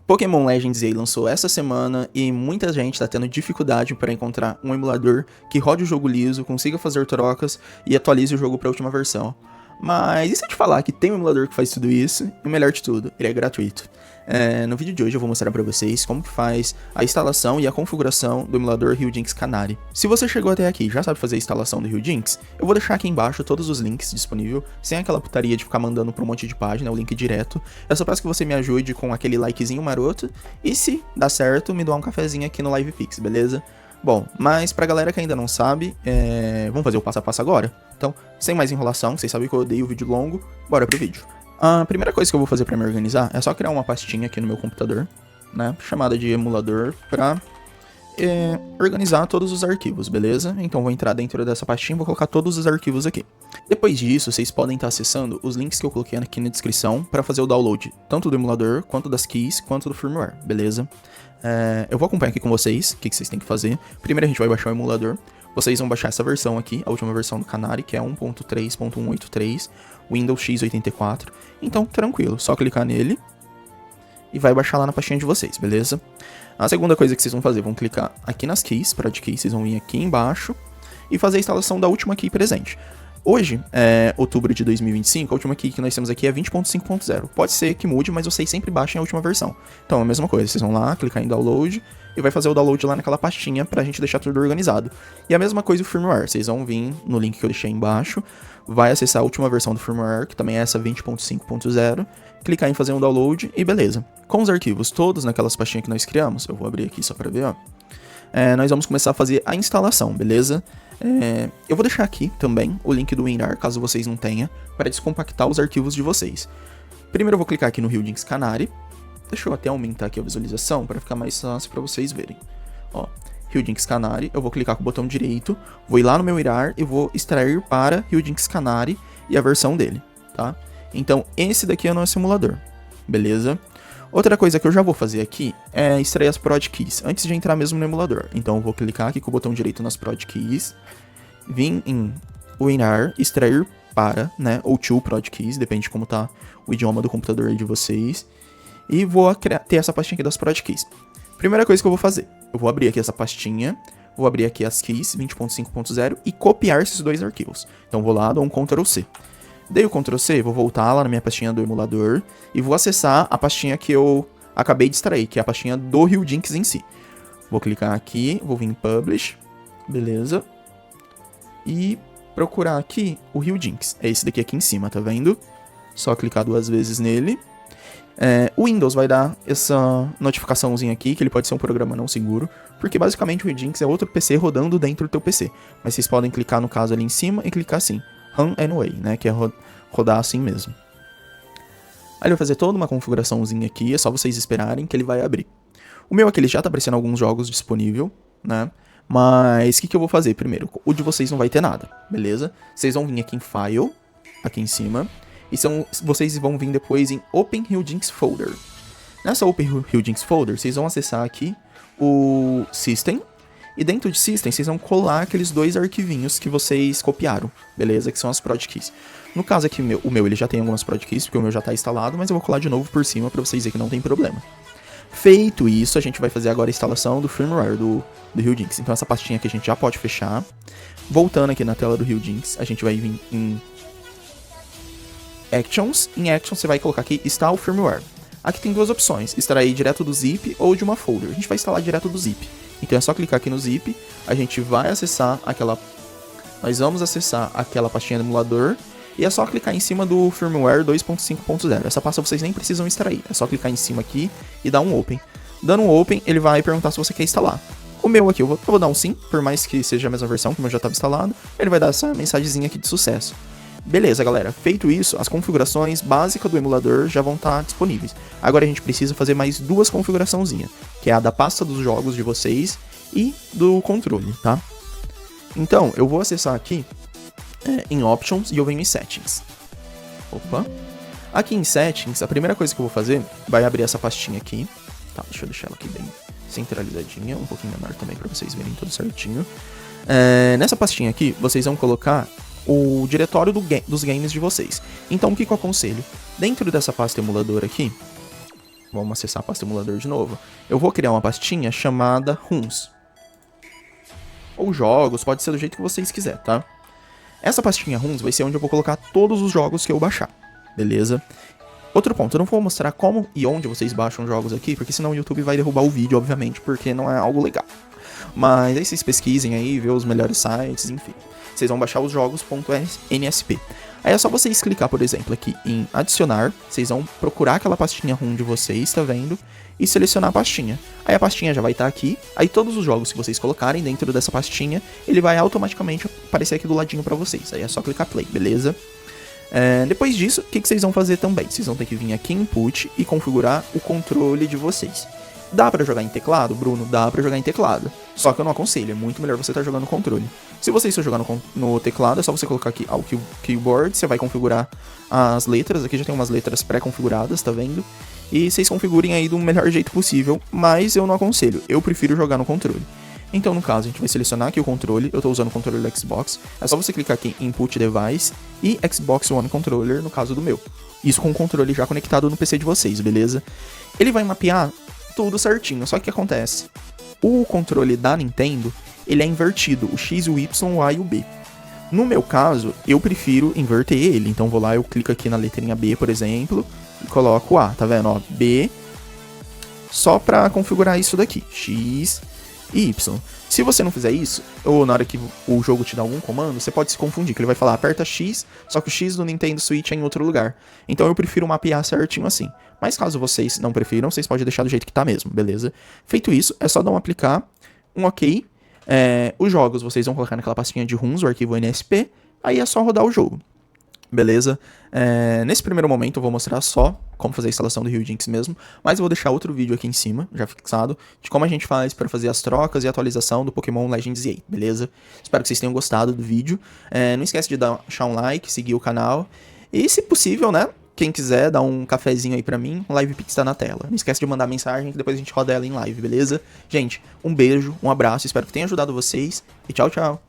Pokémon Legends EA lançou essa semana e muita gente está tendo dificuldade para encontrar um emulador que rode o jogo liso, consiga fazer trocas e atualize o jogo para a última versão. Mas e se eu te falar que tem um emulador que faz tudo isso e o melhor de tudo, ele é gratuito? No vídeo de hoje eu vou mostrar para vocês como que faz a instalação e a configuração do emulador Ryujinx Canary. Se você chegou até aqui e já sabe fazer a instalação do Ryujinx, eu vou deixar aqui embaixo todos os links disponíveis, sem aquela putaria de ficar mandando para um monte de página, o link direto. Eu só peço que você me ajude com aquele likezinho maroto e se dá certo, me dá um cafezinho aqui no LivePix, beleza? Bom, mas pra galera que ainda não sabe, vamos fazer o passo a passo agora? Então, sem mais enrolação, vocês sabem que eu odeio o vídeo longo, bora pro vídeo. A primeira coisa que eu vou fazer pra me organizar é só criar uma pastinha aqui no meu computador, né, chamada de emulador, pra organizar todos os arquivos, beleza? Então vou entrar dentro dessa pastinha e vou colocar todos os arquivos aqui. Depois disso, vocês podem estar acessando os links que eu coloquei aqui na descrição para fazer o download, tanto do emulador, quanto das keys, quanto do firmware, beleza? Eu vou acompanhar aqui com vocês o que vocês têm que fazer. Primeiro a gente vai baixar o emulador. Vocês vão baixar essa versão aqui, a última versão do Canary, que é 1.3.183, Windows x84. Então, tranquilo, só clicar nele e vai baixar lá na pastinha de vocês, beleza? A segunda coisa que vocês vão fazer, vão clicar aqui nas keys, Prod Keys, vocês vão vir aqui embaixo e fazer a instalação da última key presente. Hoje, outubro de 2025, a última key que nós temos aqui é 20.5.0. Pode ser que mude, mas vocês sempre baixem a última versão. Então, é a mesma coisa, vocês vão lá, clicar em download e vai fazer o download lá naquela pastinha pra gente deixar tudo organizado. E a mesma coisa o firmware, vocês vão vir no link que eu deixei embaixo, vai acessar a última versão do firmware, que também é essa 20.5.0, clicar em fazer um download e beleza. Com os arquivos todos naquelas pastinhas que nós criamos, eu vou abrir aqui só pra ver, ó. Nós vamos começar a fazer a instalação, beleza? Eu vou deixar aqui também o link do WinRAR, caso vocês não tenham, para descompactar os arquivos de vocês. Primeiro eu vou clicar aqui no Ryujinx Canary. Deixa eu até aumentar aqui a visualização para ficar mais fácil para vocês verem. Ó, Ryujinx Canary, eu vou clicar com o botão direito, vou ir lá no meu WinRAR e vou extrair para Ryujinx Canary e a versão dele, tá? Então esse daqui é o nosso emulador, beleza? Outra coisa que eu já vou fazer aqui é extrair as Prod Keys, antes de entrar mesmo no emulador. Então eu vou clicar aqui com o botão direito nas Prod Keys, vir em WinRAR, extrair para, né, ou to Prod Keys, depende de como tá o idioma do computador aí de vocês. E vou ter essa pastinha aqui das Prod Keys. Primeira coisa que eu vou fazer, eu vou abrir aqui essa pastinha, vou abrir aqui as keys 20.5.0 e copiar esses dois arquivos. Então vou lá, dou um Ctrl C. Dei o Ctrl C, vou voltar lá na minha pastinha do emulador e vou acessar a pastinha que eu acabei de extrair, que é a pastinha do Ryujinx em si. Vou clicar aqui, vou vir em Publish, beleza? E procurar aqui o Ryujinx, é esse daqui aqui em cima, tá vendo? Só clicar duas vezes nele. O Windows vai dar essa notificaçãozinha aqui, que ele pode ser um programa não seguro, porque basicamente o Ryujinx é outro PC rodando dentro do teu PC. Mas vocês podem clicar no caso ali em cima e clicar assim. Run Anyway, né, que é rodar assim mesmo. Aí ele vai fazer toda uma configuraçãozinha aqui, é só vocês esperarem que ele vai abrir. O meu aqui ele já tá aparecendo alguns jogos disponível, né, mas o que eu vou fazer primeiro? O de vocês não vai ter nada, beleza? Vocês vão vir aqui em File, aqui em cima, e vocês vão vir depois em Open Ryujinx Folder. Nessa Open Ryujinx Folder, vocês vão acessar aqui o System, e dentro de System, vocês vão colar aqueles dois arquivinhos que vocês copiaram, beleza? Que são as Prod Keys. No caso aqui, o meu ele já tem algumas Prod Keys, porque o meu já está instalado, mas eu vou colar de novo por cima para vocês verem que não tem problema. Feito isso, a gente vai fazer agora a instalação do firmware do Ryujinx. Então essa pastinha aqui a gente já pode fechar. Voltando aqui na tela do Ryujinx, a gente vai vir em Actions. Em Actions você vai colocar aqui Install Firmware. Aqui tem duas opções, extrair direto do zip ou de uma folder. A gente vai instalar direto do zip. Então é só clicar aqui no zip, a gente vai acessar nós vamos acessar aquela pastinha do emulador e é só clicar em cima do firmware 2.5.0. Essa pasta vocês nem precisam extrair, é só clicar em cima aqui e dar um open. Dando um open, ele vai perguntar se você quer instalar. O meu aqui, eu vou dar um sim, por mais que seja a mesma versão, que o meu já estava instalado, ele vai dar essa mensagenzinha aqui de sucesso. Beleza, galera, feito isso, as configurações básicas do emulador já vão estar disponíveis. Agora a gente precisa fazer mais duas configuraçõezinhas, que é a da pasta dos jogos de vocês e do controle, tá? Então, eu vou acessar aqui em Options e eu venho em Settings. Opa! Aqui em Settings, a primeira coisa que eu vou fazer vai abrir essa pastinha aqui. Tá, deixa eu deixar ela aqui bem centralizadinha, um pouquinho menor também para vocês verem tudo certinho. Nessa pastinha aqui, vocês vão colocar o diretório dos games de vocês. Então o que eu aconselho? Dentro dessa pasta emulador aqui, Vamos acessar a pasta emulador de novo. Eu vou criar uma pastinha chamada ROMs. Ou jogos, pode ser do jeito que vocês quiserem, tá? Essa pastinha ROMs vai ser onde eu vou colocar todos os jogos que eu baixar, beleza? Outro ponto, eu não vou mostrar como e onde vocês baixam jogos aqui, porque senão o YouTube vai derrubar o vídeo, obviamente, porque não é algo legal. Mas aí vocês pesquisem aí, vê os melhores sites, enfim. Vocês vão baixar os jogos.nsp. Aí é só vocês clicar, por exemplo, aqui em adicionar, vocês vão procurar aquela pastinha ROM de vocês, tá vendo? E selecionar a pastinha. Aí a pastinha já vai estar aqui, aí todos os jogos que vocês colocarem dentro dessa pastinha, ele vai automaticamente aparecer aqui do ladinho pra vocês. Aí é só clicar play, beleza? Depois disso, o que vocês vão fazer também? Vocês vão ter que vir aqui em input e configurar o controle de vocês. Dá pra jogar em teclado, Bruno? Dá pra jogar em teclado. Só que eu não aconselho, é muito melhor você estar jogando no controle. Se você está jogando no teclado, é só você colocar aqui ao keyboard, você vai configurar as letras, aqui já tem umas letras pré-configuradas, tá vendo? E vocês configurem aí do melhor jeito possível, mas eu não aconselho, eu prefiro jogar no controle. Então, no caso, a gente vai selecionar aqui o controle, eu tô usando o controle do Xbox, é só você clicar aqui em Input Device e Xbox One Controller, no caso do meu. Isso com o controle já conectado no PC de vocês, beleza? Ele vai mapear tudo certinho, só que o que acontece? O controle da Nintendo, ele é invertido, o X, o Y, o A e o B. No meu caso, eu prefiro inverter ele, então vou lá, eu clico aqui na letrinha B, por exemplo, e coloco o A, tá vendo? Ó, B, só pra configurar isso daqui, X e Y. Se você não fizer isso, ou na hora que o jogo te dá algum comando, você pode se confundir, que ele vai falar aperta X, só que o X do Nintendo Switch é em outro lugar. Então eu prefiro mapear certinho assim. Mas caso vocês não prefiram, vocês podem deixar do jeito que tá mesmo, beleza? Feito isso, é só dar um aplicar, um OK. Os jogos vocês vão colocar naquela pastinha de ROMs, o arquivo NSP, aí é só rodar o jogo. Beleza? Nesse primeiro momento eu vou mostrar só como fazer a instalação do Ryujinx mesmo, mas eu vou deixar outro vídeo aqui em cima, já fixado, de como a gente faz para fazer as trocas e atualização do Pokémon Legends EA, beleza? Espero que vocês tenham gostado do vídeo. Não esquece de deixar um like, seguir o canal e, se possível, né? Quem quiser dar um cafezinho aí pra mim, o LivePix tá na tela. Não esquece de mandar mensagem que depois a gente roda ela em live, beleza? Gente, um beijo, um abraço, espero que tenha ajudado vocês e tchau, tchau!